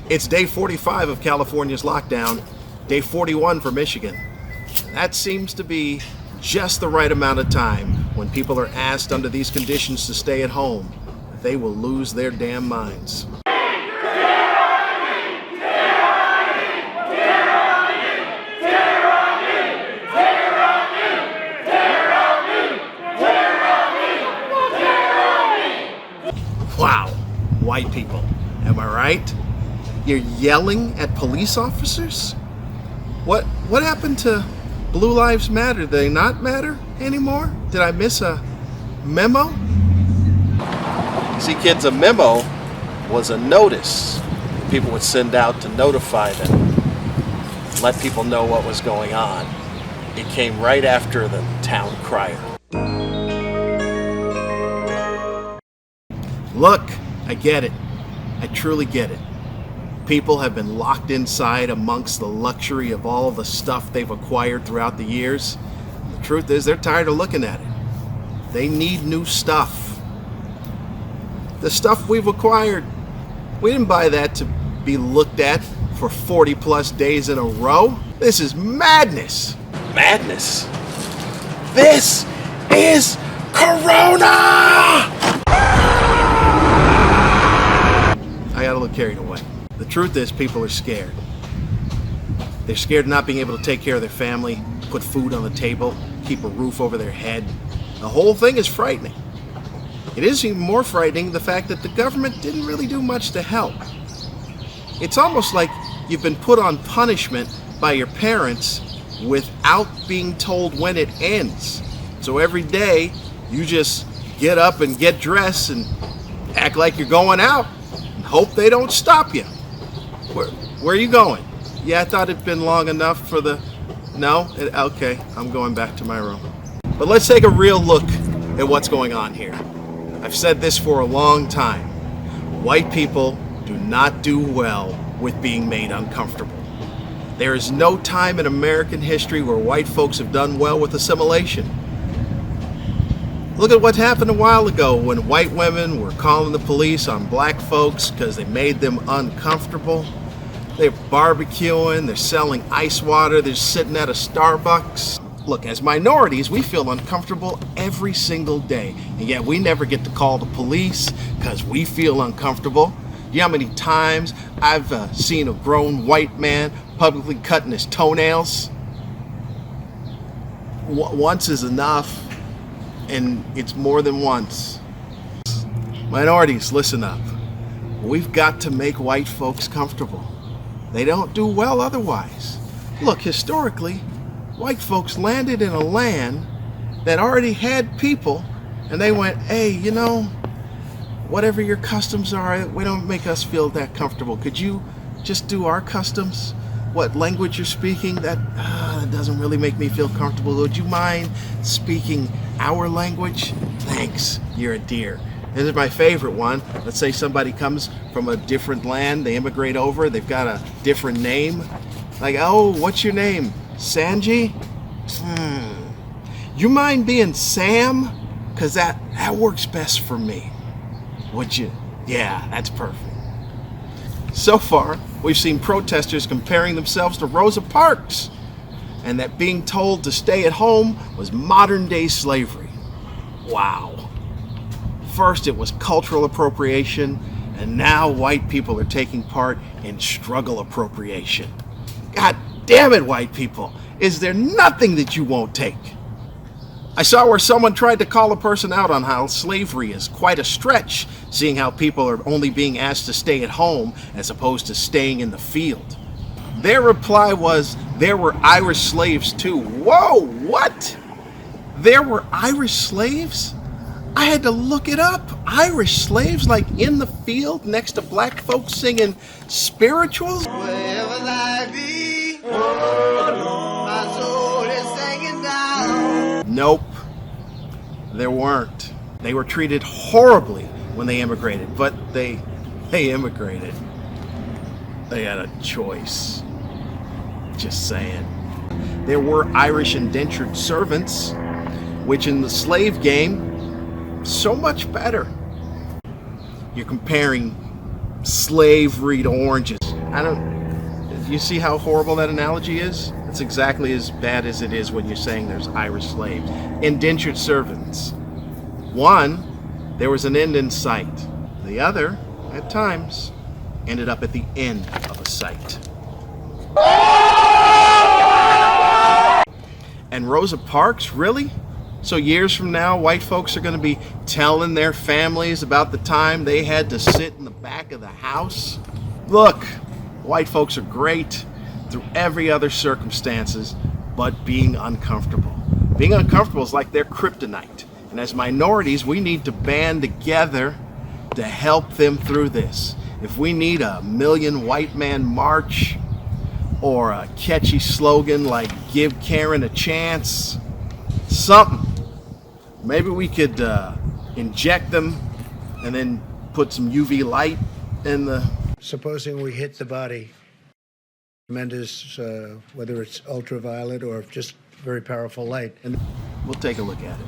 It's day 45 of California's lockdown, day 41 for Michigan. That seems to be just the right amount of time when people are asked under these conditions to stay at home. They will lose their damn minds. Wow, white people, am I right? You're yelling at police officers? What happened to Blue Lives Matter? Do they not matter anymore? Did I miss a memo? See, kids, a memo was a notice people would send out to notify them, let people know what was going on. It came right after the town crier. Look, I get it. I truly get it. People have been locked inside amongst the luxury of all the stuff they've acquired throughout the years. The truth is, they're tired of looking at it. They need new stuff. The stuff we've acquired, we didn't buy that to be looked at for 40 plus days in a row. This is madness. Madness? This is Corona! I got a little carried away. The truth is, people are scared. They're scared of not being able to take care of their family, put food on the table, keep a roof over their head. The whole thing is frightening. It is even more frightening the fact that the government didn't really do much to help. It's almost like you've been put on punishment by your parents without being told when it ends. So every day, you just get up and get dressed and act like you're going out and hope they don't stop you. Where are you going? Yeah, I thought it'd been long enough for the... No? Okay, I'm going back to my room. But let's take a real look at what's going on here. I've said this for a long time. White people do not do well with being made uncomfortable. There is no time in American history where white folks have done well with assimilation. Look at what happened a while ago when white women were calling the police on black folks because they made them uncomfortable. They're barbecuing, they're selling ice water, they're sitting at a Starbucks. Look, as minorities, we feel uncomfortable every single day, and yet we never get to call the police because we feel uncomfortable. You know how many times I've seen a grown white man publicly cutting his toenails? Once is enough, and it's more than once. Minorities, listen up. We've got to make white folks comfortable. They don't do well otherwise. Look, historically, white folks landed in a land that already had people, and they went, hey, you know, whatever your customs are, we don't make us feel that comfortable. Could you just do our customs? What language you're speaking? That doesn't really make me feel comfortable. Would you mind speaking our language? Thanks, you're a dear. This is my favorite one. Let's say somebody comes from a different land, they immigrate over, they've got a different name. Like, oh, what's your name? Sanji? You mind being Sam? Because that works best for me. Would you? Yeah, that's perfect. So far, we've seen protesters comparing themselves to Rosa Parks, and that being told to stay at home was modern-day slavery. Wow. First it was cultural appropriation, and now white people are taking part in struggle appropriation. God damn it, white people. Is there nothing that you won't take? I saw where someone tried to call a person out on how slavery is quite a stretch, seeing how people are only being asked to stay at home as opposed to staying in the field. Their reply was, there were Irish slaves too. Whoa, what? There were Irish slaves? I had to look it up. Irish slaves, like in the field next to black folks singing spirituals? Wherever I be, my soul is singing down. Nope, there weren't. They were treated horribly when they immigrated, but they immigrated. They had a choice. Just saying. There were Irish indentured servants, which in the slave game, so much better. You're comparing slavery to oranges. Do you see how horrible that analogy is? It's exactly as bad as it is when you're saying there's Irish slaves. Indentured servants. One, there was an end in sight. The other, at times, ended up at the end of a sight. And Rosa Parks, really? So years from now, white folks are going to be telling their families about the time they had to sit in the back of the house? Look, white folks are great through every other circumstances, but being uncomfortable. Being uncomfortable is like their kryptonite. And as minorities, we need to band together to help them through this. If we need a million white man march or a catchy slogan like "Give Karen a Chance," something. Maybe we could inject them and then put some UV light in the... Supposing we hit the body, tremendous, whether it's ultraviolet or just very powerful light. And we'll take a look at it.